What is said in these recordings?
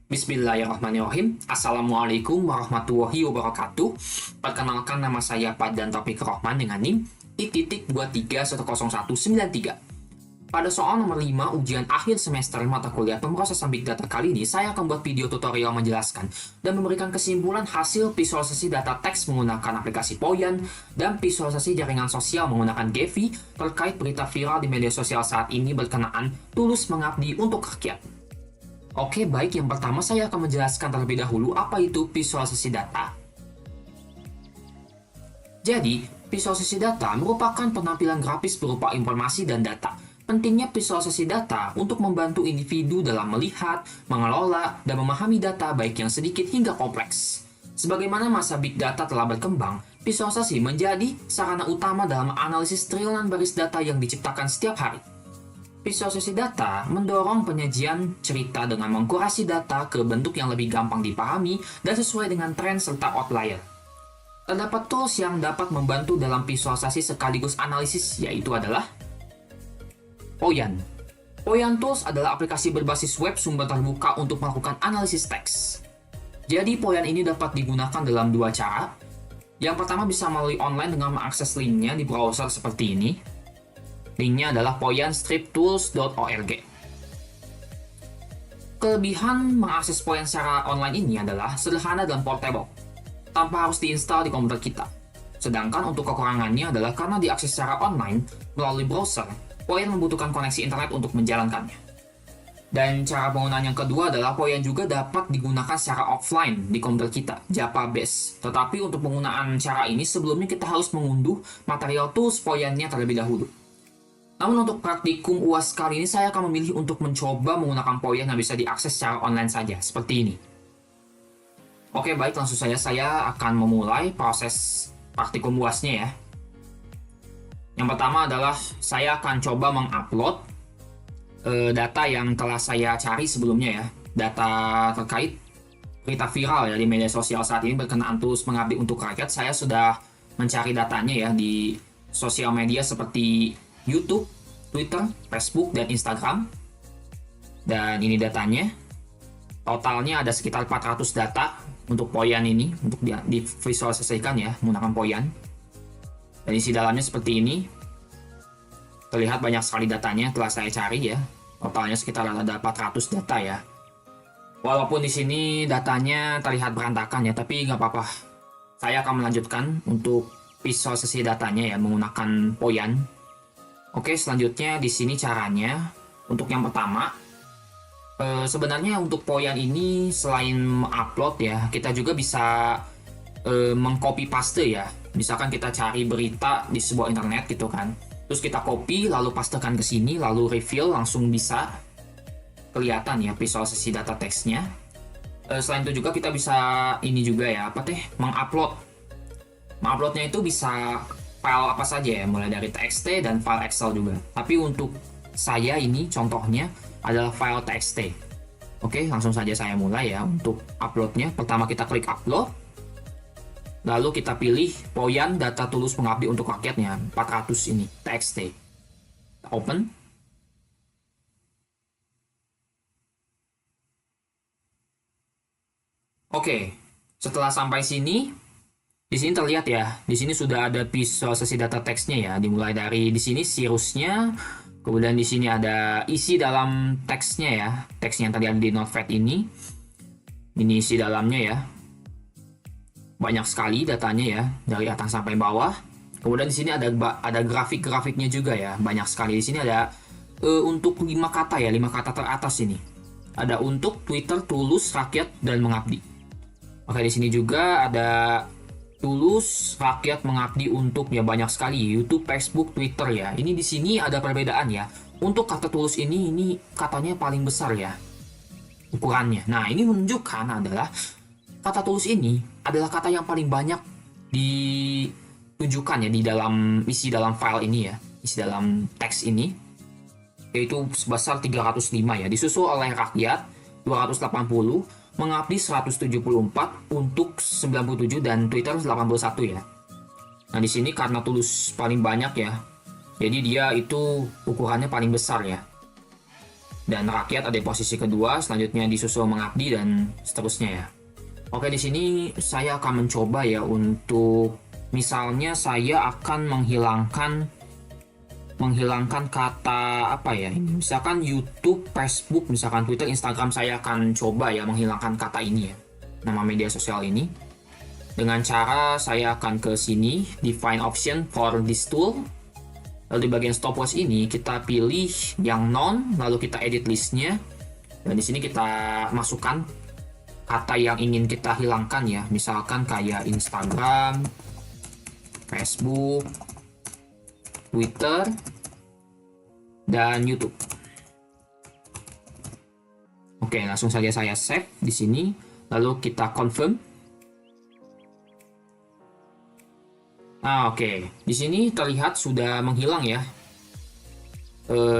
Bismillahirrahmanirrahim. Assalamualaikum warahmatullahi wabarakatuh. Perkenalkan, nama saya Paddan Taufik Rohman dengan NIM I.23100193. Pada soal nomor 5 ujian akhir semester mata kuliah pemrosesan Big Data kali ini, saya akan buat video tutorial menjelaskan dan memberikan kesimpulan hasil visualisasi data teks menggunakan aplikasi Poyan dan visualisasi jaringan sosial menggunakan Gephi terkait berita viral di media sosial saat ini berkenaan tulus mengabdi untuk rakyat. Oke, baik. Yang pertama saya akan menjelaskan terlebih dahulu apa itu visualisasi data. Jadi, visualisasi data merupakan penampilan grafis berupa informasi dan data. Pentingnya visualisasi data untuk membantu individu dalam melihat, mengelola, dan memahami data baik yang sedikit hingga kompleks. Sebagaimana masa Big Data telah berkembang, visualisasi menjadi sarana utama dalam analisis triliunan baris data yang diciptakan setiap hari. Visualisasi data mendorong penyajian cerita dengan mengkurasi data ke bentuk yang lebih gampang dipahami dan sesuai dengan tren serta outlier. Terdapat tools yang dapat membantu dalam visualisasi sekaligus analisis, yaitu adalah Poyan. Poyan Tools adalah aplikasi berbasis web sumber terbuka untuk melakukan analisis teks. Jadi Poyan ini dapat digunakan dalam dua cara. Yang pertama bisa melalui online dengan mengakses linknya di browser seperti ini. Linknya adalah poyanstriptools.org. Kelebihan mengakses Poyan secara online ini adalah sederhana dan portable, tanpa harus diinstal di komputer kita. Sedangkan untuk kekurangannya adalah karena diakses secara online melalui browser, Poyan membutuhkan koneksi internet untuk menjalankannya. Dan cara penggunaan yang kedua adalah Poyan juga dapat digunakan secara offline di komputer kita, Java base. Tetapi untuk penggunaan cara ini sebelumnya kita harus mengunduh material tools Poyannya terlebih dahulu. Namun untuk praktikum UAS kali ini saya akan memilih untuk mencoba menggunakan Poyan yang bisa diakses secara online saja, seperti ini. Oke, baik, langsung saja saya akan memulai proses praktikum UASnya ya. Yang pertama adalah saya akan coba mengupload data yang telah saya cari sebelumnya ya. Data terkait berita viral ya di media sosial saat ini berkenaan tulus mengabdi untuk rakyat. Saya sudah mencari datanya ya di sosial media seperti YouTube, Twitter, Facebook, dan Instagram. Dan ini datanya. Totalnya ada sekitar 400 data untuk Poyan ini, untuk divisualisasikan ya menggunakan Poyan. Dan isi dalamnya seperti ini. Terlihat banyak sekali datanya telah saya cari ya. Totalnya sekitar ada 400 data ya. Walaupun di sini datanya terlihat berantakan ya, tapi nggak apa-apa. Saya akan melanjutkan untuk visualisasi datanya ya menggunakan Poyan. Oke, selanjutnya di sini caranya. Untuk yang pertama, sebenarnya untuk Poyan ini selain upload ya, kita juga bisa mengcopy paste ya. Misalkan kita cari berita di sebuah internet gitu kan, terus kita copy lalu pastekan ke sini, lalu reveal, langsung bisa kelihatan ya visualisasi data teksnya. Selain itu juga kita bisa ini juga ya, menguploadnya itu bisa file apa saja ya, mulai dari TXT dan file Excel juga. Tapi untuk saya ini contohnya adalah file TXT. Oke, langsung saja saya mulai ya untuk uploadnya. Pertama kita klik upload. Lalu kita pilih Poyan data tulus mengabdi untuk rakyatnya 400 ini TXT. Open. Oke, setelah sampai sini, di sini terlihat ya, di sini sudah ada visualisasi data teksnya ya, dimulai dari di sini sirusnya, kemudian di sini ada isi dalam teksnya ya, teksnya yang tadi ada di Notepad ini isi dalamnya ya. Banyak sekali datanya ya, dari atas sampai bawah. Kemudian di sini ada grafik-grafiknya juga ya, banyak sekali. Di sini ada untuk 5 kata ya, 5 kata teratas ini. Ada untuk Twitter, tulus, rakyat, dan mengabdi. Oke, di sini juga ada tulus, rakyat, mengabdi untuk ya banyak sekali, YouTube, Facebook, Twitter ya. Ini di sini ada perbedaan ya. Untuk kata tulus ini katanya paling besar ya ukurannya. Nah, ini menunjukkan adalah kata tulus ini adalah kata yang paling banyak ditunjukkan ya di dalam file ini ya, isi dalam teks ini, yaitu sebesar 305 ya, disusul oleh rakyat 280, mengabdi 174, untuk 97, dan Twitter 81 ya. Nah, di sini karena tulus paling banyak ya, jadi dia itu ukurannya paling besar ya. Dan rakyat ada di posisi kedua, selanjutnya disusul mengabdi dan seterusnya ya. Oke, di sini saya akan mencoba ya untuk misalnya saya akan menghilangkan kata apa ya? Misalkan YouTube, Facebook, misalkan Twitter, Instagram, saya akan coba ya menghilangkan kata ini ya. Nama media sosial ini. Dengan cara saya akan ke sini, define option for this tool. Lalu di bagian stopwatch ini kita pilih yang non, lalu kita edit listnya. Dan di sini kita masukkan kata yang ingin kita hilangkan ya. Misalkan kayak Instagram, Facebook, Twitter, dan YouTube. Oke, langsung saja saya save di sini. Lalu kita confirm. Oke. Di sini terlihat sudah menghilang ya.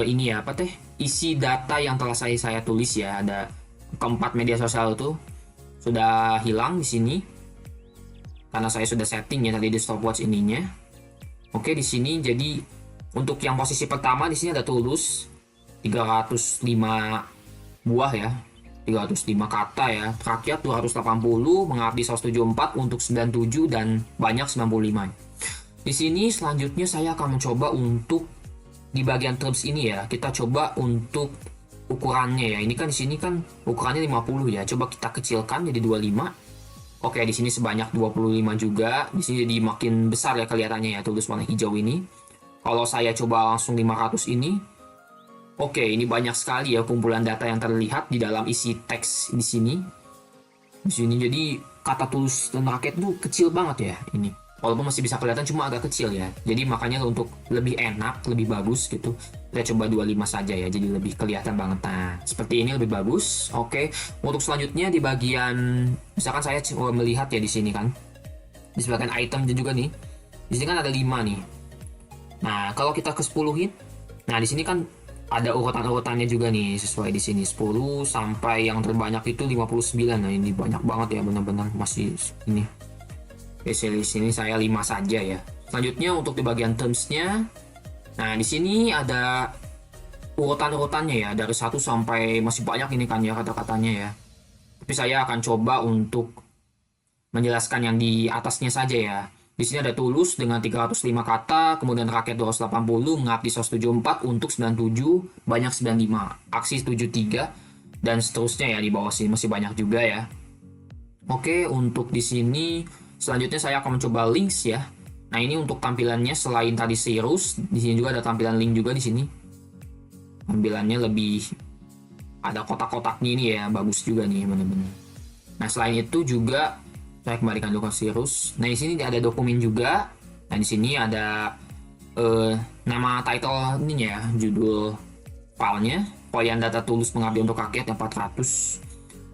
Ini ya, apa teh? Isi data yang telah saya tulis ya. Ada keempat media sosial itu sudah hilang di sini. Karena saya sudah setting ya tadi di stopwatch ininya. Oke, di sini jadi untuk yang posisi pertama di sini ada Tulus 305 buah ya. 305 kata ya. Rakyat 280, mengabdi 174, untuk 97 dan banyak 95. Di sini selanjutnya saya akan mencoba untuk di bagian terms ini ya. Kita coba untuk ukurannya ya. Ini kan di sini kan ukurannya 50 ya. Coba kita kecilkan jadi 25. Oke, di sini sebanyak 25 juga. Di sini jadi makin besar ya kelihatannya ya tulis warna hijau ini. Kalau saya coba langsung 500 ini. Oke, ini banyak sekali ya kumpulan data yang terlihat di dalam isi teks di sini. Di sini jadi kata tulus dan rakyat tuh kecil banget ya ini. Walaupun masih bisa kelihatan cuma agak kecil ya. Jadi makanya untuk lebih enak, lebih bagus gitu, kita coba 25 saja ya. Jadi lebih kelihatan banget. Nah, seperti ini lebih bagus. Oke, untuk selanjutnya di bagian misalkan saya coba melihat ya di sini kan. Di bagian item juga nih. Di sini kan ada 5 nih. Nah, kalau kita ke 10-in, nah di sini kan ada urutan-urutannya juga nih sesuai di sini 10 sampai yang terbanyak itu 59. Nah, ini banyak banget ya benar-benar masih ini. Di sini saya 5 saja ya. Selanjutnya untuk di bagian terms-nya. Nah, di sini ada urutan-urutannya ya dari 1 sampai masih banyak ini kan ya kata-katanya ya. Tapi saya akan coba untuk menjelaskan yang di atasnya saja ya. Di sini ada Tulus dengan 305 kata, kemudian rakyat 280, mengabdi 174, untuk 97, banyak 95, aksi 73, dan seterusnya ya di bawah sini masih banyak juga ya. Oke, untuk di sini selanjutnya saya akan mencoba links ya. Nah, ini untuk tampilannya selain tadi Cirrus, di sini juga ada tampilan link juga di sini. Tampilannya lebih ada kotak-kotaknya ini ya, bagus juga nih benar-benar. Nah, selain itu juga saya kembalikan dulu ke Cirrus. Nah, di sini ada dokumen juga. Nah, di sini ada nama title ininya ya, judul filenya. Poin data tulus mengabdi untuk rakyat yang 400.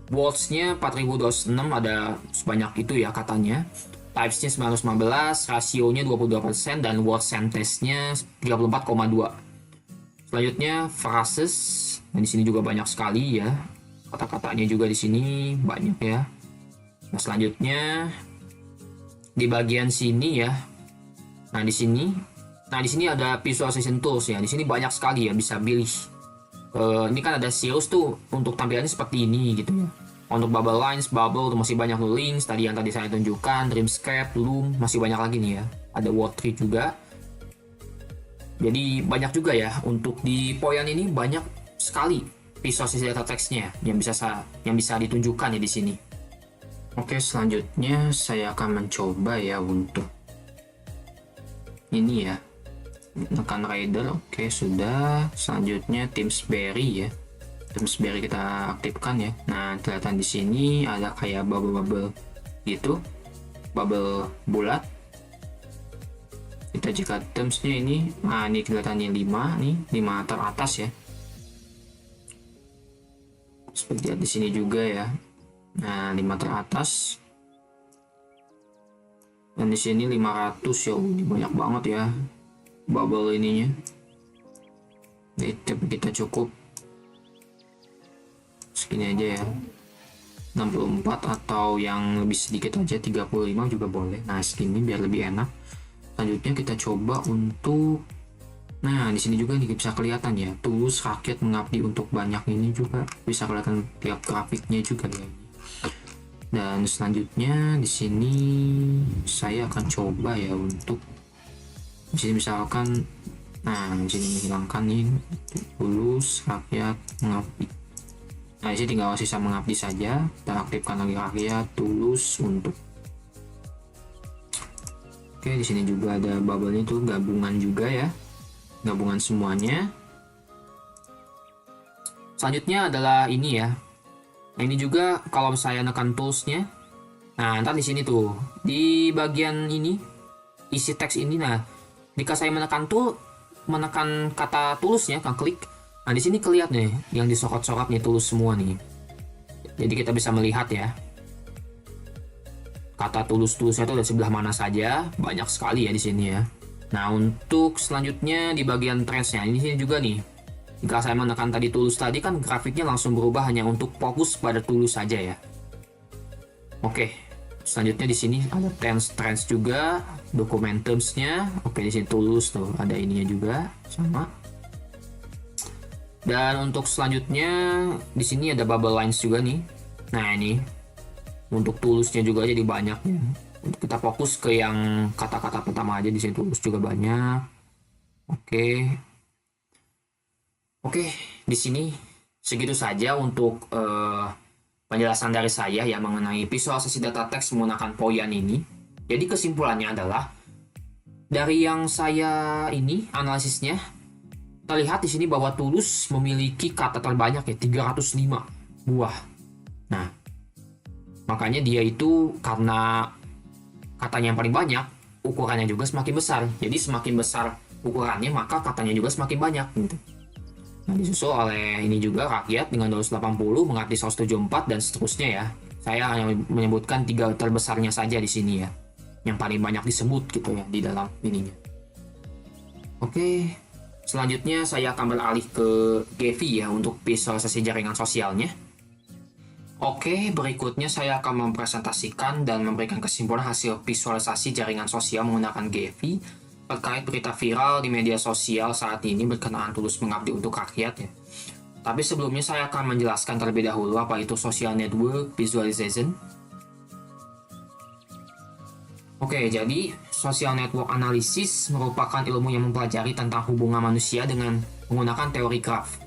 Words-nya 4026, ada sebanyak itu ya katanya. Types-nya 915, rasionya 22%, dan word sentence-nya 34,2. Selanjutnya phrases. Nah, di sini juga banyak sekali ya. Kata-katanya juga di sini banyak ya. Nah, selanjutnya di bagian sini ya. Nah, di sini ada visualization tools ya. Di sini banyak sekali ya bisa pilih. Ini kan ada Cirrus tuh untuk tampilannya seperti ini gitu ya. Untuk bubble lines, bubble masih banyak links tadi yang tadi saya tunjukkan, Dreamscape, Loom, masih banyak lagi nih ya. Ada word tree juga. Jadi banyak juga ya untuk di poin ini banyak sekali visualisasi data teksnya yang bisa ditunjukkan ya di sini. Oke, selanjutnya saya akan mencoba ya untuk ini ya, tekan Rider. Oke, sudah. Selanjutnya Teamsberry ya, Teamsberry kita aktifkan ya. Nah, kelihatan di sini ada kayak bubble-bubble gitu, bubble bulat. Kita jika termsnya ini, nah ini kelihatannya 5 nih, 5 teratas ya. Seperti di sini juga ya. Nah, 5 teratas. Dan di sini 500 ya, ini banyak banget ya bubble ininya. Tapi kita cukup segini aja ya. 64 atau yang lebih sedikit aja 35 juga boleh. Nah, segini biar lebih enak. Selanjutnya kita coba untuk Nah, di sini juga nih bisa kelihatan ya, tulus rakyat mengabdi untuk banyak ini juga bisa kelihatan tiap grafiknya juga ya. Dan selanjutnya di sini saya akan coba ya untuk di sini misalkan, nah di sini menghilangkan ini tulus rakyat mengabdi. Nah, di sini tinggal sisa mengabdi saja dan aktifkan lagi rakyat tulus untuk. Oke, di sini juga ada bubble-nya tuh gabungan juga ya. Gabungan semuanya. Selanjutnya adalah ini ya. Nah, ini juga kalau saya nekan toolsnya, nah ntar di sini tuh di bagian ini isi teks ini, nah jika saya menekan kata tulusnya, kan klik, nah di sini kelihatan nih yang disorot-sorot nih tulus semua nih. Jadi kita bisa melihat ya kata tulus-tulusnya itu dari sebelah mana saja, banyak sekali ya di sini ya. Nah, untuk selanjutnya di bagian trendsnya, ini sini juga nih. Jika saya menekan tadi tulus tadi kan grafiknya langsung berubah hanya untuk fokus pada tulus saja ya. Oke, selanjutnya di sini ada trends juga, documentumsnya. Oke, di sini tulus tuh ada ininya juga sama. Dan untuk selanjutnya di sini ada bubble lines juga nih. Nah, ini untuk tulusnya juga jadi banyak ya. Untuk kita fokus ke yang kata-kata pertama aja, di sini tulus juga banyak. Oke. Oke, di sini segitu saja untuk penjelasan dari saya ya mengenai visualisasi data teks menggunakan Poyan ini. Jadi kesimpulannya adalah dari yang saya ini analisisnya terlihat di sini bahwa tulus memiliki kata terbanyak ya 305 buah. Nah, makanya dia itu karena katanya yang paling banyak, ukurannya juga semakin besar. Jadi semakin besar ukurannya, maka katanya juga semakin banyak gitu. Nah, disusul oleh ini juga rakyat dengan 280, mengabdi 174 dan seterusnya ya. Saya hanya menyebutkan 3 terbesarnya saja di sini ya. Yang paling banyak disebut gitu ya di dalam ininya. Oke, selanjutnya saya akan beralih ke Gevi ya untuk visualisasi jaringan sosialnya. Oke, berikutnya saya akan mempresentasikan dan memberikan kesimpulan hasil visualisasi jaringan sosial menggunakan Gevi terkait berita viral di media sosial saat ini berkenaan tulus mengabdi untuk rakyat ya. Tapi sebelumnya saya akan menjelaskan terlebih dahulu apa itu social network visualization. Oke, jadi social network analysis merupakan ilmu yang mempelajari tentang hubungan manusia dengan menggunakan teori graph.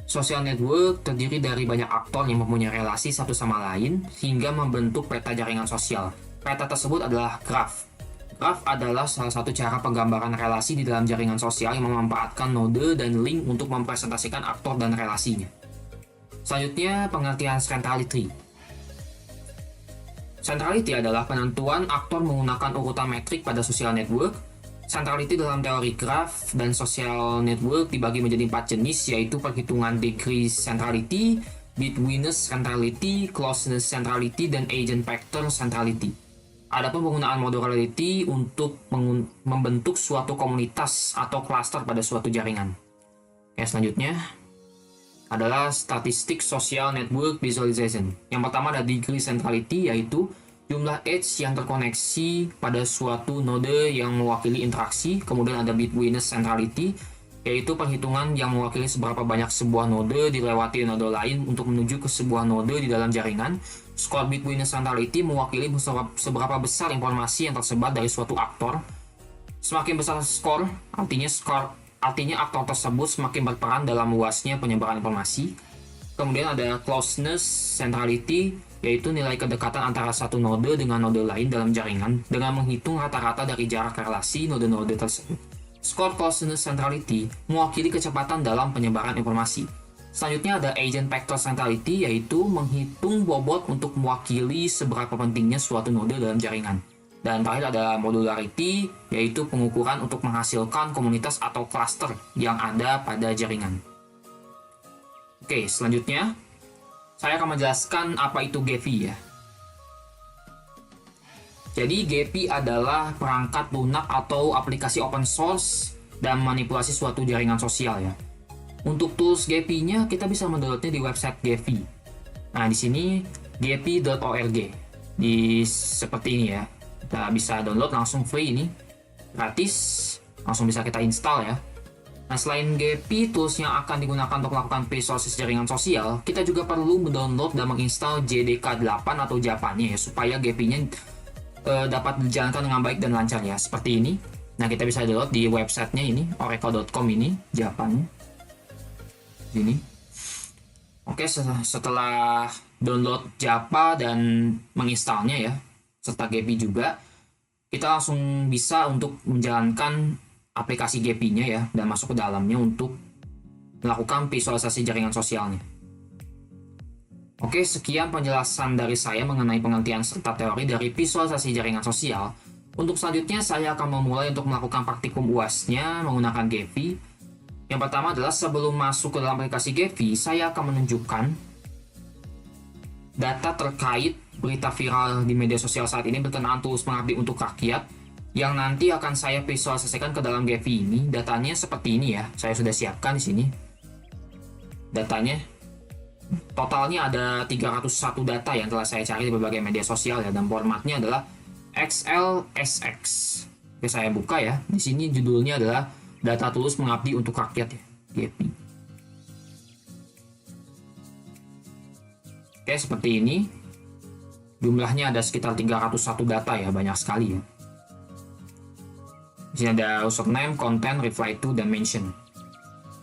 Social network terdiri dari banyak aktor yang mempunyai relasi satu sama lain hingga membentuk peta jaringan sosial. Peta tersebut adalah graph. Graph adalah salah satu cara penggambaran relasi di dalam jaringan sosial yang memanfaatkan node dan link untuk mempresentasikan aktor dan relasinya. Selanjutnya, pengertian centrality. Centrality adalah penentuan aktor menggunakan urutan metrik pada social network. Centrality dalam teori graph dan social network dibagi menjadi 4 jenis, yaitu perhitungan degree centrality, betweenness centrality, closeness centrality, dan agent factor centrality. Adapun penggunaan modularity untuk membentuk suatu komunitas atau cluster pada suatu jaringan. Oke, selanjutnya adalah statistik social network visualization. Yang pertama ada degree centrality, yaitu jumlah edge yang terkoneksi pada suatu node yang mewakili interaksi. Kemudian ada betweenness centrality, yaitu perhitungan yang mewakili seberapa banyak sebuah node dilewati node lain untuk menuju ke sebuah node di dalam jaringan. Score betweenness centrality mewakili seberapa besar informasi yang tersebar dari suatu aktor. Semakin besar skor, artinya aktor tersebut semakin berperan dalam luasnya penyebaran informasi. Kemudian ada closeness centrality, yaitu nilai kedekatan antara satu node dengan node lain dalam jaringan dengan menghitung rata-rata dari jarak relasi node-node tersebut. Skor closeness centrality mewakili kecepatan dalam penyebaran informasi. Selanjutnya ada agent factor centrality, yaitu menghitung bobot untuk mewakili seberapa pentingnya suatu node dalam jaringan. Dan terakhir ada modularity, yaitu pengukuran untuk menghasilkan komunitas atau cluster yang ada pada jaringan. Oke, selanjutnya saya akan menjelaskan apa itu Gevi ya. Jadi Gevi adalah perangkat lunak atau aplikasi open source dan manipulasi suatu jaringan sosial ya. Untuk tools Gevi-nya kita bisa mendownloadnya di website Gevi. Nah, di sini gevi.org. Di seperti ini ya. Kita bisa download langsung free ini. Gratis, langsung bisa kita install ya. Nah, selain Gepy, tools yang akan digunakan untuk melakukan visualisasi jaringan sosial, kita juga perlu mendownload dan menginstal JDK8 atau Japanya ya, supaya Gepy-nya dapat dijalankan dengan baik dan lancar ya, seperti ini. Nah, kita bisa download di websitenya ini, oracle.com ini, Japannya. Ini. Oke, setelah download Japa dan menginstalnya ya, serta Gepy juga, kita langsung bisa untuk menjalankan aplikasi Gepy-nya ya, dan masuk ke dalamnya untuk melakukan visualisasi jaringan sosialnya. Oke, sekian penjelasan dari saya mengenai pengertian serta teori dari visualisasi jaringan sosial. Untuk selanjutnya, saya akan memulai untuk melakukan praktikum UAS-nya menggunakan Gepy. Yang pertama adalah sebelum masuk ke dalam aplikasi Gepy, saya akan menunjukkan data terkait berita viral di media sosial saat ini berkenaan tools pengabdi untuk rakyat yang nanti akan saya visualisasikan ke dalam Gepy ini. Datanya seperti ini ya, saya sudah siapkan di sini. Datanya, totalnya ada 301 data yang telah saya cari di berbagai media sosial ya, dan formatnya adalah XLSX. Oke, saya buka ya. Di sini judulnya adalah data tools pengabdi untuk rakyat ya, Gepy. Oke, seperti ini. Jumlahnya ada sekitar 301 data ya, banyak sekali ya. Di sini ada username, content, reply to, dan mention.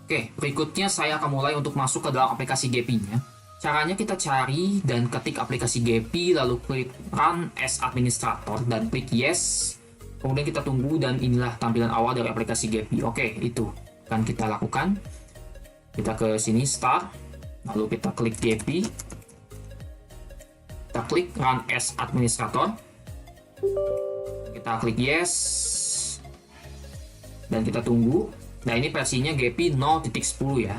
Oke, berikutnya saya akan mulai untuk masuk ke dalam aplikasi Gepy-nya. Caranya kita cari dan ketik aplikasi Gepy, lalu klik Run as Administrator dan klik Yes. Kemudian kita tunggu dan inilah tampilan awal dari aplikasi Gepy. Oke, itu akan kita lakukan. Kita ke sini Start, lalu kita klik Gepy. Kita klik Run as Administrator. Kita klik Yes. Dan kita tunggu. Nah, ini versinya Gepy 0.10 ya.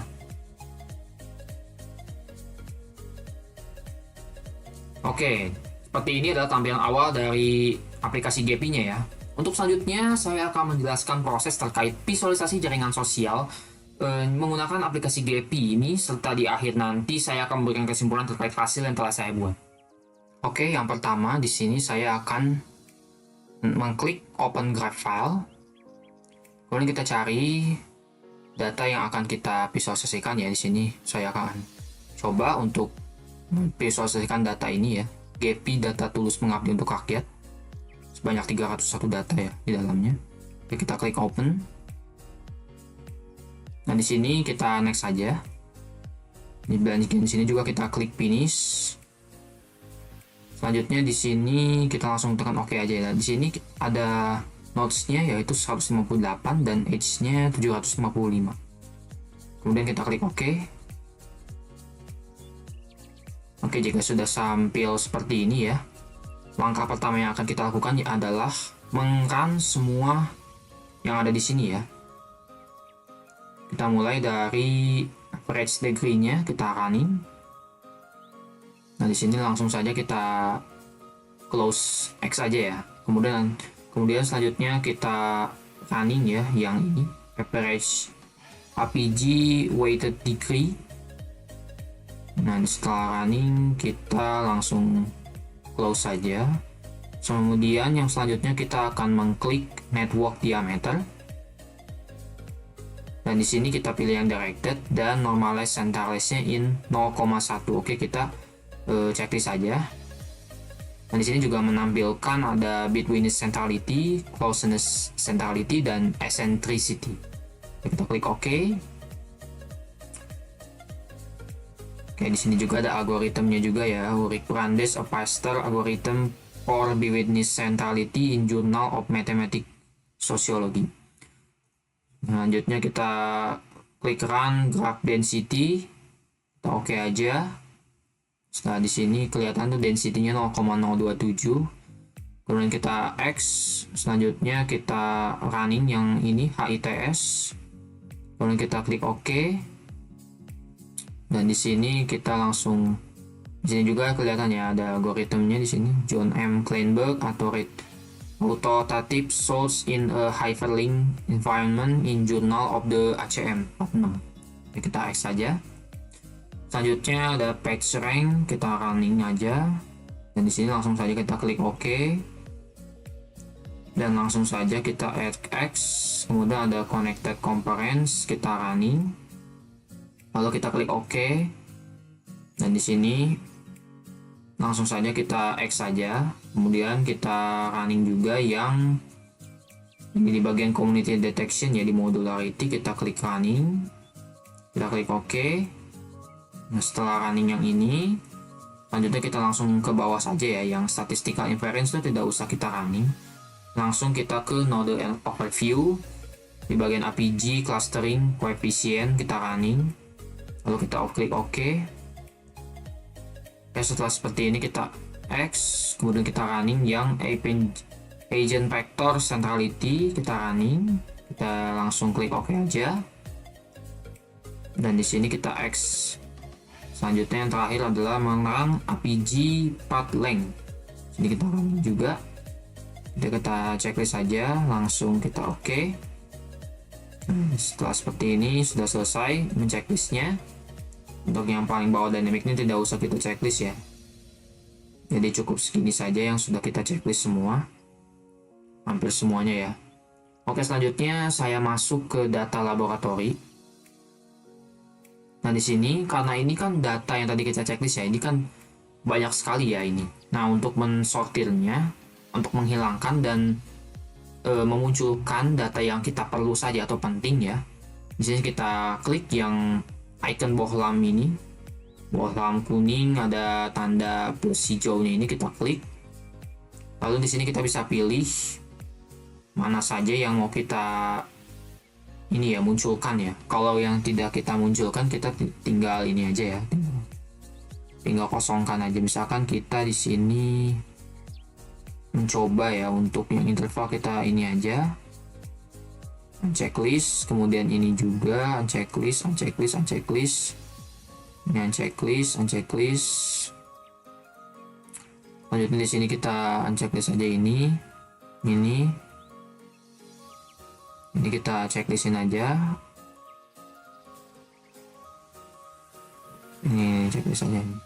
Oke, seperti ini adalah tampilan awal dari aplikasi Gepy-nya ya. Untuk selanjutnya, saya akan menjelaskan proses terkait visualisasi jaringan sosial menggunakan aplikasi Gepy ini, serta di akhir nanti saya akan memberikan kesimpulan terkait hasil yang telah saya buat. Oke, yang pertama di sini saya akan mengklik Open Graph File. Kemudian kita cari data yang akan kita visualisasikan ya. Di sini saya akan coba untuk visualisasikan data ini ya. Gepy data tools pengabdi untuk rakyat. Sebanyak 301 data ya di dalamnya. Oke, kita klik open. Nah, di sini kita next saja. Di sini juga kita klik finish. Selanjutnya di sini kita langsung tekan OK aja ya. Di sini ada nodes-nya yaitu 158 dan age-nya 755. Kemudian kita klik OK. Oke, jika sudah tampil seperti ini ya, langkah pertama yang akan kita lakukan adalah meng-run semua yang ada di sini ya. Kita mulai dari average degree-nya, kita running. Nah, di sini langsung saja kita close X aja ya. Kemudian selanjutnya kita running ya, yang ini average APG weighted degree. Nah, setelah running kita langsung close saja. Kemudian yang selanjutnya kita akan mengklik network diameter. Dan di sini kita pilih yang directed dan normalize centralize-nya in 0,1. Oke, kita checklist saja. Dan di sini juga menampilkan ada bitwidth centrality, closeness centrality, dan eccentricity. Kita klik OK. Oke, di sini juga ada algoritmnya juga ya. Ulrich Brandes, a faster algorithm for bitwidth centrality in Journal of Mathematics Sociology. Selanjutnya kita klik run graph density. Kita OK aja. Setelah di sini kelihatan tuh density-nya 0,027. Kemudian kita X. Selanjutnya kita running yang ini HITS. Kemudian kita klik OK. Dan di sini kita langsung, di sini juga kelihatan ya ada algoritmnya di sini. John M. Kleinberg Authoritative Source in a Hyperlink Environment in Journal of the ACM 46. Jadi kita X saja. Selanjutnya ada page rank, kita running aja. Dan di sini langsung saja kita klik OK. dan langsung saja kita add X, kemudian ada connected components, kita running, lalu kita klik OK, dan di sini langsung saja kita X saja, kemudian kita running juga yang ini di bagian community detection ya, di modularity kita klik running, kita klik OK. Nah, setelah running yang ini, selanjutnya kita langsung ke bawah saja ya, yang statistical inference itu tidak usah kita running, langsung kita ke node overview, di bagian APG clustering coefficient kita running, lalu kita klik OK. Oke, setelah seperti ini kita X, kemudian kita running yang agent vector centrality, kita running, kita langsung klik OK aja, dan di sini kita X. Selanjutnya yang terakhir adalah menerang APG path length, jadi kita running juga, kita checklist saja, langsung kita OK. Setelah seperti ini sudah selesai menchecklistnya. Untuk yang paling bawah dynamic ini tidak usah kita checklist ya, jadi cukup segini saja yang sudah kita checklist semua, hampir semuanya ya. Oke, selanjutnya saya masuk ke data laboratori. Nah, di sini karena ini kan data yang tadi kita checklist ya, ini kan banyak sekali ya ini. Nah, untuk mensortirnya, untuk menghilangkan dan memunculkan data yang kita perlu saja atau penting ya, di sini kita klik yang icon bohlam ini, bohlam kuning, ada tanda plus hijaunya ini, kita klik. Lalu di sini kita bisa pilih mana saja yang mau kita ini ya munculkan ya. Kalau yang tidak kita munculkan, kita tinggal ini aja ya, tinggal kosongkan aja. Misalkan kita di sini mencoba ya, untuk yang interval kita ini aja, checklist, kemudian ini juga checklist, ini checklist. Lanjutnya di sini kita unchecklist aja ini kita checklistin aja, ini checklist aja ini.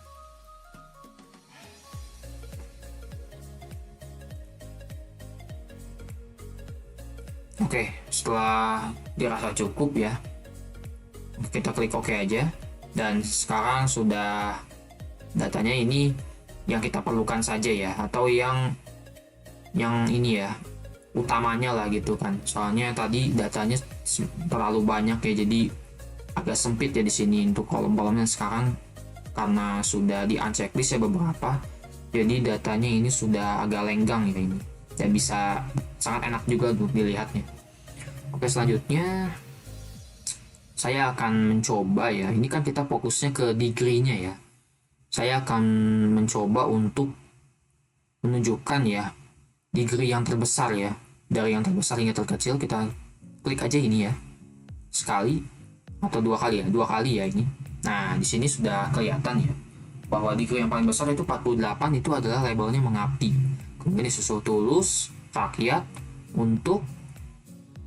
Oke, setelah dirasa cukup ya, kita klik OK aja, dan sekarang sudah datanya ini yang kita perlukan saja ya, atau yang ini ya, utamanya lah gitu kan. Soalnya tadi datanya terlalu banyak ya, jadi agak sempit ya di sini untuk kolom-kolomnya. Sekarang karena sudah di unchecklist ya beberapa, jadi datanya ini sudah agak lenggang ya ini, dan bisa sangat enak juga untuk dilihatnya. Oke, selanjutnya saya akan mencoba ya, ini kan kita fokusnya ke degree-nya ya, saya akan mencoba untuk menunjukkan ya degree yang terbesar ya, dari yang terbesar hingga terkecil. Kita klik aja ini ya, sekali atau dua kali ya ini. Nah, di sini sudah kelihatan ya bahwa degree yang paling besar itu 48, itu adalah labelnya mengabdi, kemudian disusul tulus, rakyat, untuk,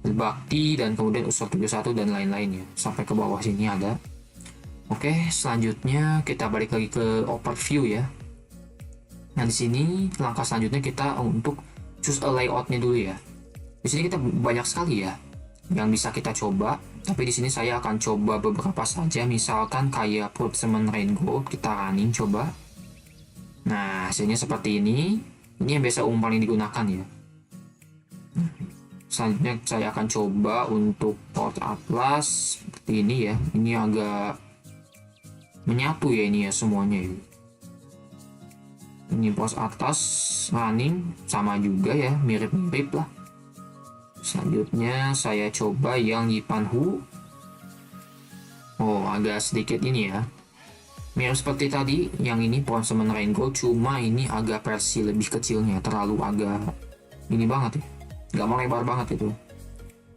berbakti, dan kemudian unsur 71 dan lain-lain ya, sampai ke bawah sini ada. Oke, selanjutnya kita balik lagi ke overview ya. Nah, di sini langkah selanjutnya kita untuk choose a layout-nya dulu ya. Di sini kita banyak sekali ya yang bisa kita coba, tapi di sini saya akan coba beberapa saja. Misalkan kayak Portsmouth Rainbow, kita running coba. Nah, hasilnya seperti ini. Ini yang biasa paling digunakan ya. Selanjutnya saya akan coba untuk Port Atlas seperti ini ya. Ini agak menyatu ya ini ya semuanya ini. Ini pos atas running sama juga ya, mirip-mirip lah. Selanjutnya saya coba yang Yipanhu. Oh, agak sedikit ini ya, mirip seperti tadi yang ini Portsmouth Rainbow, cuma ini agak versi lebih kecilnya, terlalu agak ini banget ya, nggak mau lebar banget itu.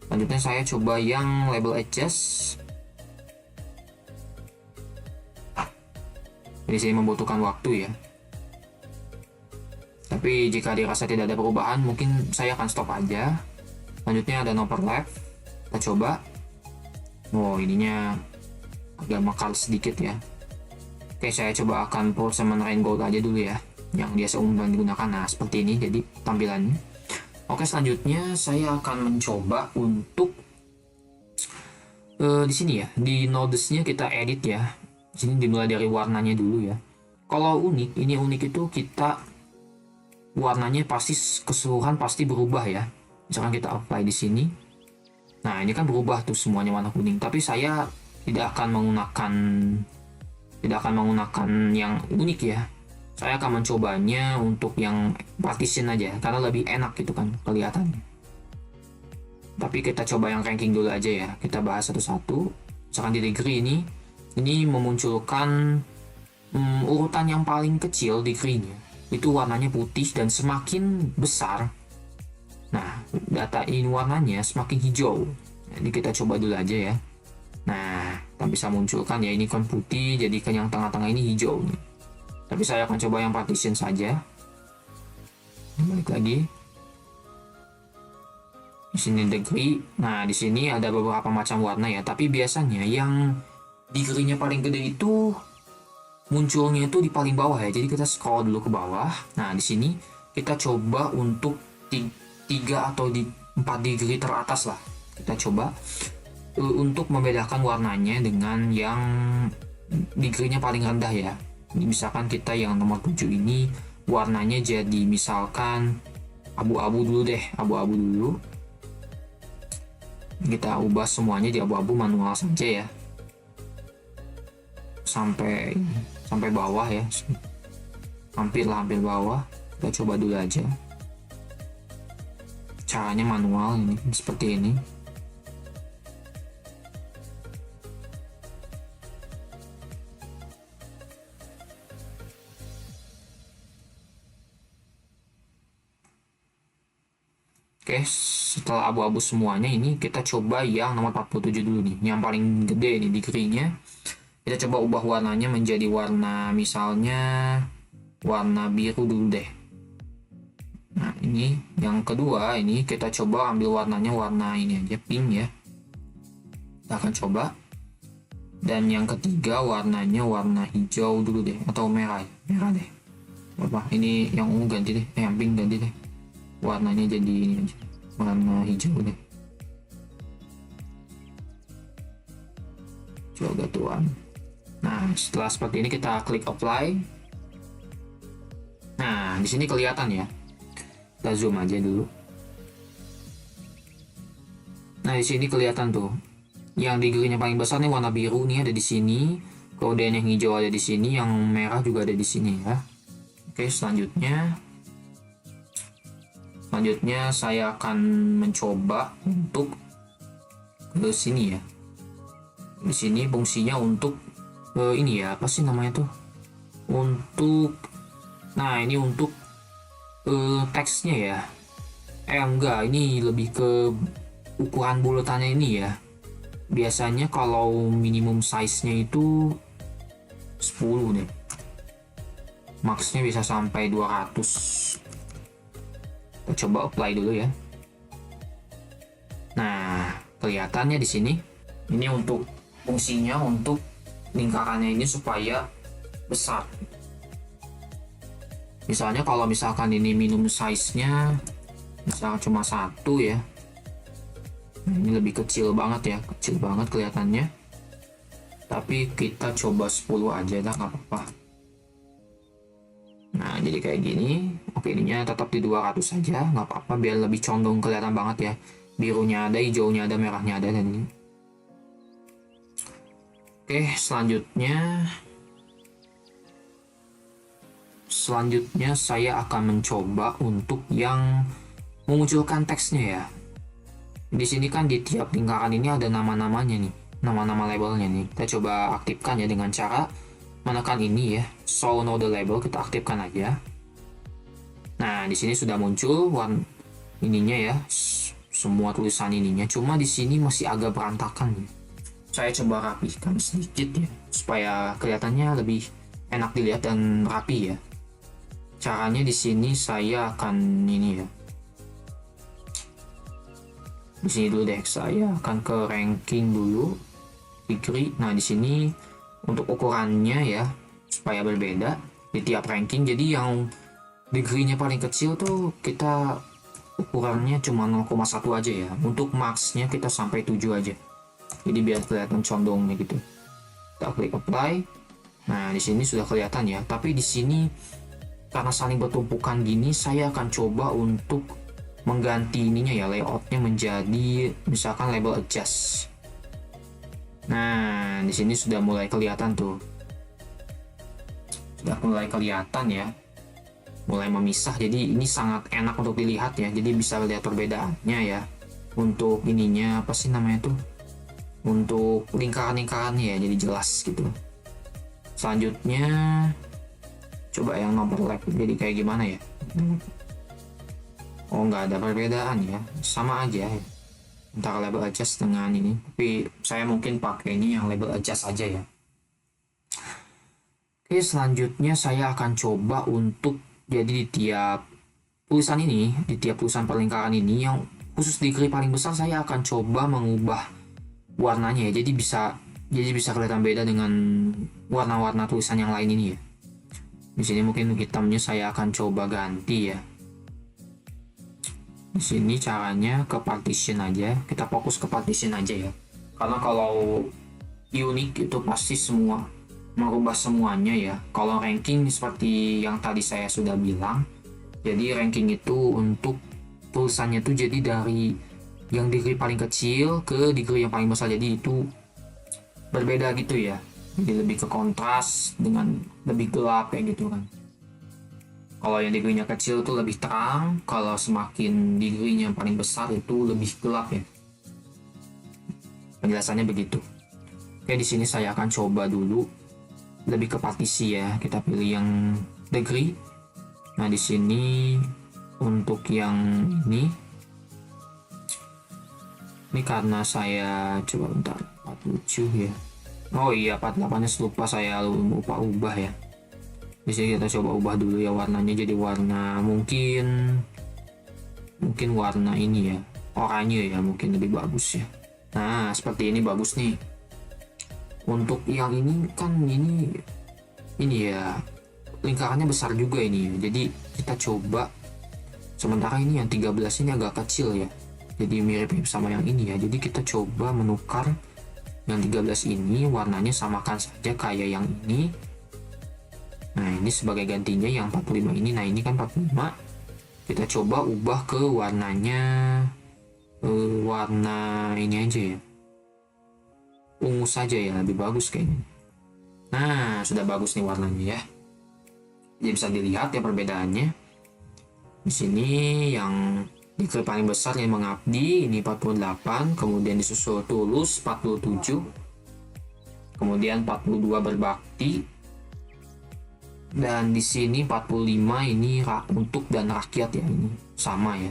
Selanjutnya saya coba yang label edges. Ini sih membutuhkan waktu ya, tapi jika dirasa tidak ada perubahan, mungkin saya akan stop aja. Selanjutnya ada nomor left, kita coba. Oh, ininya agak mekar sedikit ya. Oke, saya coba akan Portsmouth Rainbow aja dulu ya, yang biasa umum digunakan. Nah, seperti ini jadi tampilannya. Oke, selanjutnya saya akan mencoba untuk di sini ya, di nodesnya kita edit ya. Di sini dimulai dari warnanya dulu ya. Kalau unik, ini unik itu kita warnanya pasti keseluruhan pasti berubah ya. Misalkan kita apply di sini. Nah, ini kan berubah tuh semuanya warna kuning, tapi saya tidak akan menggunakan yang unik ya. Saya akan mencobanya untuk yang partition aja karena lebih enak gitu kan kelihatannya. Tapi kita coba yang ranking dulu aja ya. Kita bahas satu-satu. Misalkan di degree ini memunculkan urutan yang paling kecil degree-nya. Itu warnanya putih dan semakin besar. Nah, data ini warnanya semakin hijau. Jadi kita coba dulu aja ya. Nah, kita bisa munculkan ya, ini kan putih, jadi kan yang tengah-tengah ini hijau nih. Tapi saya akan coba yang partition saja. Balik lagi. Di sini degree. Nah, di sini ada beberapa macam warna ya, tapi biasanya yang degree-nya paling gede itu munculnya itu di paling bawah ya. Jadi kita scroll dulu ke bawah. Nah, di sini kita coba untuk 3 atau di 4 degree teratas lah. Kita coba untuk membedakan warnanya dengan yang degree-nya paling rendah ya. Ini misalkan kita yang nomor 7 ini warnanya jadi misalkan abu-abu dulu deh, abu-abu dulu. Kita ubah semuanya di abu-abu manual saja ya. Sampai bawah ya. Hampir bawah. Kita coba dulu aja. Caranya manual ini seperti ini. Oke, setelah abu-abu semuanya ini kita coba yang nomor 47 dulu nih. Yang paling gede nih degree-nya. Kita coba ubah warnanya menjadi warna misalnya warna biru dulu deh. Nah, ini yang kedua ini kita coba ambil warnanya warna ini aja, pink ya. Kita akan coba. Dan yang ketiga warnanya warna hijau dulu deh, atau merah ya. Merah deh. Apa? Ini yang ungu ganti deh, yang pink ganti deh. Warnanya jadi ini aja, warna hijau deh. Coba tuan. Nah, setelah seperti ini kita klik apply. Nah, di sini kelihatan ya. Kita zoom aja dulu. Nah, di sini kelihatan tuh. Yang degree-nya paling besar nih warna biru nih ada di sini. Kemudian yang hijau ada di sini, yang merah juga ada di sini ya. Oke, selanjutnya saya akan mencoba untuk ke sini ya. Di sini fungsinya untuk ini ya, apa sih namanya tuh? Ini untuk teksnya ya. Enggak, ini lebih ke ukuran bulatannya ini ya. Biasanya kalau minimum size-nya itu 10 deh. Max-nya bisa sampai 200. Kita coba apply dulu ya. Nah, kelihatannya di sini. Ini untuk fungsinya untuk lingkarannya ini supaya besar. Misalnya kalau misalkan ini minimum size-nya misalkan cuma 1 ya. Nah, ini lebih kecil banget ya, kecil banget kelihatannya. Tapi kita coba 10 aja dah, nggak apa-apa. Nah, jadi kayak gini. Oke, ininya tetap di 200 saja, nggak apa-apa, biar lebih condong kelihatan banget ya. Birunya ada, hijaunya ada, merahnya ada, dan ini. Oke, selanjutnya saya akan mencoba untuk yang memunculkan teksnya ya. Di sini kan di tiap lingkaran ini ada nama-namanya nih, nama-nama labelnya nih. Kita coba aktifkan ya dengan cara menekan ini ya, show node label, kita aktifkan aja. Nah, di sini sudah muncul ininya ya, semua tulisan ininya. Cuma di sini masih agak berantakan nih. Saya coba rapihkan sedikit ya, supaya kelihatannya lebih enak dilihat dan rapi ya. Caranya di sini saya akan ini ya. Di sini dulu deh, saya akan ke ranking dulu, degree. Nah, di sini untuk ukurannya ya, supaya berbeda di tiap ranking. Jadi yang degree-nya paling kecil tuh kita ukurannya cuma 0,1 aja ya. Untuk maxnya kita sampai 7 aja. Jadi biar kelihatan condongnya gitu. Kita klik apply. Nah, di sini sudah kelihatan ya. Tapi di sini karena saling bertumpukan gini, saya akan coba untuk mengganti ininya ya, layoutnya menjadi misalkan label adjust. Nah, di sini sudah mulai kelihatan tuh. Sudah mulai kelihatan ya. Mulai memisah, jadi ini sangat enak untuk dilihat ya, jadi bisa lihat perbedaannya ya. Untuk ininya apa sih namanya tuh, untuk lingkaran-lingkarannya ya, jadi jelas gitu. Selanjutnya coba yang nomor lab jadi kayak gimana ya. Oh, nggak ada perbedaan ya, sama aja ya antara label adjust dengan ini, tapi saya mungkin pakai ini yang label adjust aja ya. Oke, selanjutnya saya akan coba untuk jadi di tiap tulisan ini, di tiap tulisan perlingkaran ini yang khusus degree paling besar, saya akan coba mengubah warnanya ya. Jadi bisa kelihatan beda dengan warna-warna tulisan yang lain ini ya. Di sini mungkin hitamnya saya akan coba ganti ya. Di sini caranya ke partition aja, kita fokus ke partition aja ya. Karena kalau unik itu pasti semua merubah semuanya ya. Kalau ranking seperti yang tadi saya sudah bilang, jadi ranking itu untuk tulisannya tuh jadi dari yang degree paling kecil ke degree yang paling besar, jadi itu berbeda gitu ya. Jadi lebih ke kontras dengan lebih gelap kayak gitu kan. Kalau yang degree-nya kecil tuh lebih terang, kalau semakin degree-nya paling besar itu lebih gelap ya. Penjelasannya begitu. Oke, di sini saya akan coba dulu lebih ke partisi ya, kita pilih yang degree. Nah, di sini untuk yang ini karena saya coba bentar 47 ya. Oh iya, 48-nya lupa, saya lupa ubah ya. Di sini kita coba ubah dulu ya warnanya, jadi warna mungkin warna ini ya, oranye ya, mungkin lebih bagus ya. Nah, seperti ini bagus nih. Untuk yang ini kan ini ya lingkarannya besar juga ini ya. Jadi kita coba, sementara ini yang 13 ini agak kecil ya, jadi mirip-mirip sama yang ini ya. Jadi kita coba menukar yang 13 ini, warnanya samakan saja kayak yang ini. Nah, ini sebagai gantinya yang 45 ini. Nah, ini kan 45, kita coba ubah ke warnanya warna ini aja ya, ungu saja ya, lebih bagus kayaknya. Nah, sudah bagus nih warnanya ya. Jadi bisa dilihat ya perbedaannya. Di sini yang degree paling besar yang mengabdi ini 48, kemudian disusul tulus 47, kemudian 42 berbakti, dan di sini 45 ini untuk dan rakyat ya, ini sama ya.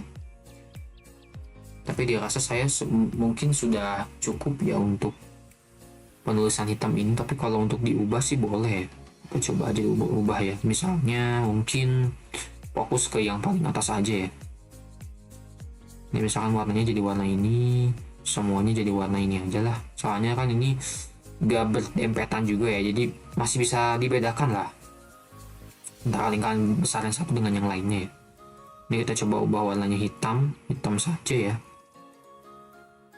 Tapi dirasa saya mungkin sudah cukup ya untuk penulisan hitam ini, tapi kalau untuk diubah sih boleh. Kita coba aja ubah ya, misalnya mungkin fokus ke yang paling atas aja ya. Ini misalkan warnanya jadi warna ini, semuanya jadi warna ini aja lah, soalnya kan ini gak berdempetan juga ya, jadi masih bisa dibedakan lah antara lingkaran besar yang satu dengan yang lainnya ya. Ini kita coba ubah warnanya hitam saja ya,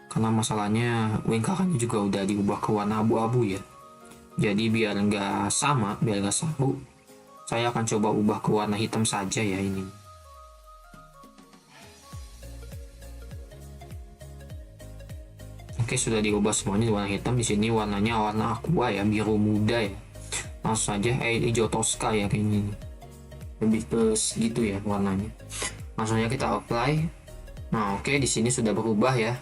karena masalahnya lingkarannya juga udah diubah ke warna abu-abu ya. Jadi biar nggak sama, biar nggak sabu, saya akan coba ubah ke warna hitam saja ya ini. Oke, sudah diubah semuanya warna hitam. Di sini warnanya warna aqua ya, biru muda ya. Langsung saja hijau toska ya kayaknya ini. Lebih ke segitu ya warnanya. Langsung aja kita apply. Nah, oke, di sini sudah berubah ya.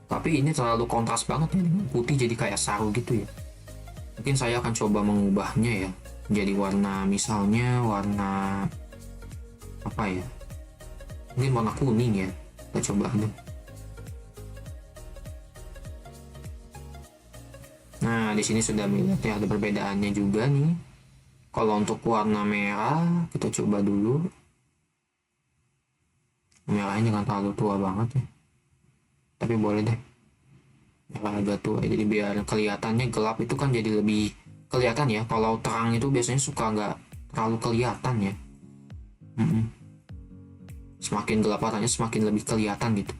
Tapi ini terlalu kontras banget ya, dengan putih jadi kayak saru gitu ya. Mungkin saya akan coba mengubahnya ya, jadi warna, misalnya warna apa ya, mungkin warna kuning ya. Kita coba deh. Nah, di sini sudah melihat ya ada perbedaannya juga nih. Kalau untuk warna merah, kita coba dulu. Merahnya jangan terlalu tua banget ya, tapi boleh deh merah agak tua, jadi biar kelihatannya gelap itu kan jadi lebih kelihatan ya. Kalau terang itu biasanya suka nggak terlalu kelihatan ya. Semakin gelap warnanya semakin lebih kelihatan gitu.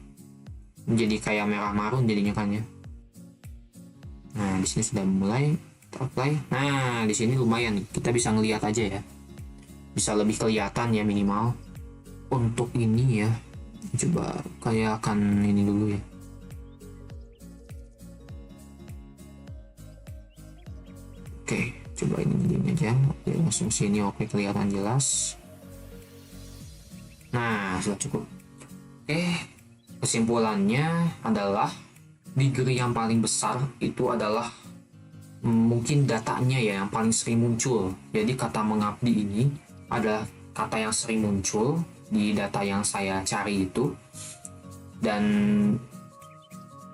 Jadi kayak merah marun jadinya kan ya. Nah, di sini sudah mulai apply. Nah, di sini lumayan nih. Kita bisa ngelihat aja ya. Bisa lebih kelihatan ya minimal. Untuk ini ya, coba kayak akan ini dulu ya. Oke, coba ini aja. Oke, langsung sini, oke, kelihatan jelas. Nah, sudah cukup. Kesimpulannya adalah degree yang paling besar itu adalah mungkin datanya ya yang paling sering muncul. Jadi kata mengabdi ini adalah kata yang sering muncul di data yang saya cari itu. Dan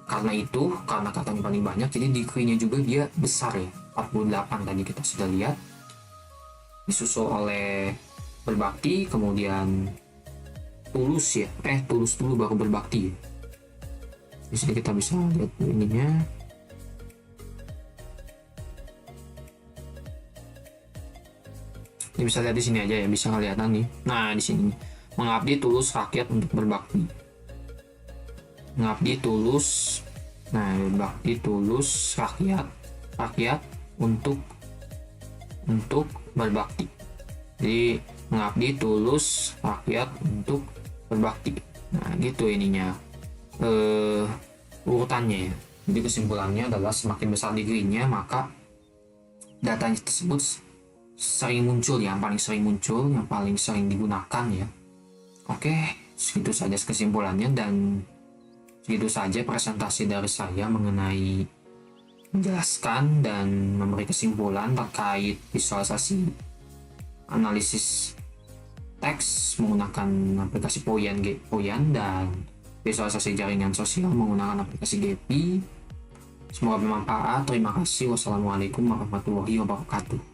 karena katanya paling banyak, jadi degree-nya juga dia besar ya. 48 tadi kita sudah lihat. Disusul oleh berbakti, kemudian tulus ya. Tulus dulu baru berbakti ya. Di sini kita bisa lihat ininya. Ini bisa lihat di sini aja ya, bisa kelihatan nih. Nah, di sini mengabdi tulus rakyat untuk berbakti. Mengabdi tulus. Nah, berbakti tulus rakyat untuk berbakti. Jadi mengabdi tulus rakyat untuk berbakti. Nah, gitu ininya. Urutannya ya. Jadi kesimpulannya adalah semakin besar degree-nya, maka datanya tersebut sering muncul ya, yang paling sering muncul, yang paling sering digunakan ya. Oke, segitu saja kesimpulannya, dan segitu saja presentasi dari saya mengenai menjelaskan dan memberi kesimpulan terkait visualisasi analisis teks menggunakan aplikasi Poyan dan visualisasi jaringan sosial menggunakan aplikasi Gephi. Semoga bermanfaat. Terima kasih. Wassalamualaikum warahmatullahi wabarakatuh.